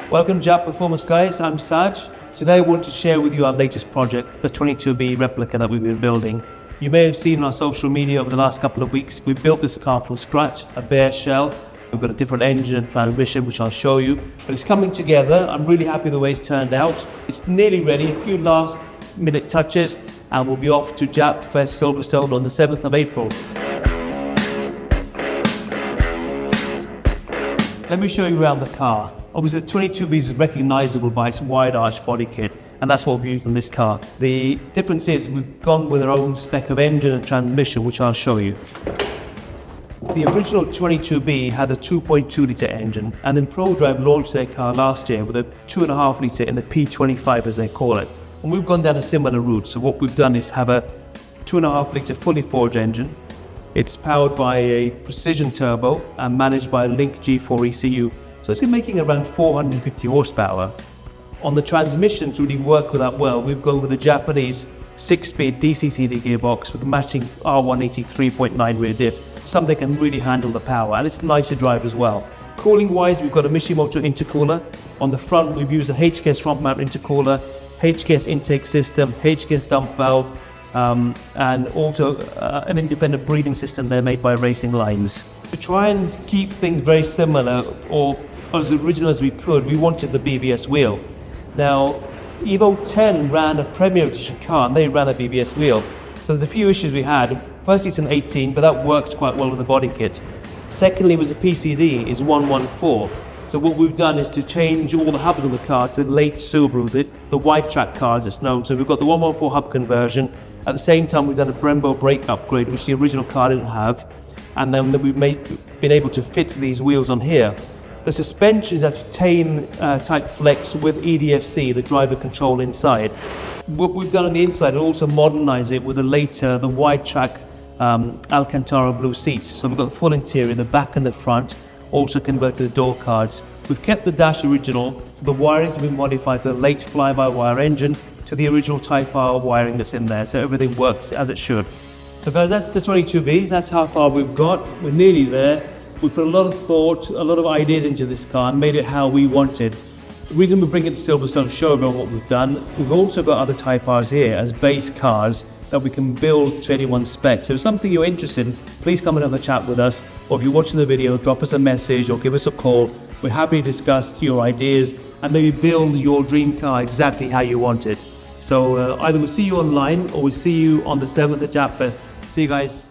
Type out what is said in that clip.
Welcome Jap Performance guys, I'm Saj. Today I want to share with you our latest project, the 22B replica that we've been building. You may have seen on our social media over the last couple of weeks, we built this car from scratch, a bare shell. We've got a different engine and transmission, which I'll show you. But it's coming together. I'm really happy the way it's turned out. It's nearly ready, a few last minute touches, and we'll be off to Japfest Silverstone on the 7th of April. Let me show you around the car. Obviously the 22B is recognizable by its wide arch body kit, and that's what we've used on this car. The difference is we've gone with our own spec of engine and transmission, which I'll show you. The original 22B had a 2.2 litre engine, and then ProDrive launched their car last year with a 2.5 litre in the P25 as they call it. And we've gone down a similar route, so what we've done is have a 2.5 litre fully forged engine. It's powered by a precision turbo and managed by a Link G4 ECU. So it's making around 450 horsepower. On the transmission to really work with that well, we've gone with a Japanese 6-speed DC-CD gearbox with a matching R180 3.9 rear diff. Something that can really handle the power, and it's nice to drive as well. Cooling wise, we've got a Mishimoto intercooler. On the front, we've used a HKS front mount intercooler, HKS intake system, HKS dump valve, and also an independent breathing system there made by Racing Lines. To try and keep things very similar or as original as we could, we wanted the BBS wheel. Now, EVO 10 ran a Premier Edition car and they ran a BBS wheel. So there's a few issues we had. Firstly, it's an 18, but that works quite well with the body kit. Secondly, it was a PCD, is 114. So what we've done is to change all the hubs on the car to the late Subaru, the wide track cars it's known. So we've got the 114 hub conversion. At the same time, we've done a Brembo brake upgrade, which the original car didn't have. And then we've been able to fit these wheels on here. The suspension is actually tame type flex with EDFC, the driver control inside. What we've done on the inside is also modernize it with the wide track Alcantara blue seats. So we've got the full interior, the back and the front, also converted the door cards. We've kept the dash original, so the wiring has been modified to the late fly-by-wire engine to the original Type R wiring that's in there, so everything works as it should. So guys, that's the 22B, that's how far we've got. We're nearly there. We put a lot of thought, a lot of ideas into this car and made it how we wanted. The reason we bring it to Silverstone show about what we've done, we've also got other Type Rs here as base cars that we can build to anyone's spec. So if something you're interested in, please come and have a chat with us, or if you're watching the video, drop us a message or give us a call. We're happy to discuss your ideas and maybe build your dream car exactly how you want it. So either we'll see you online or we'll see you on the 7th at Japfest. See you guys.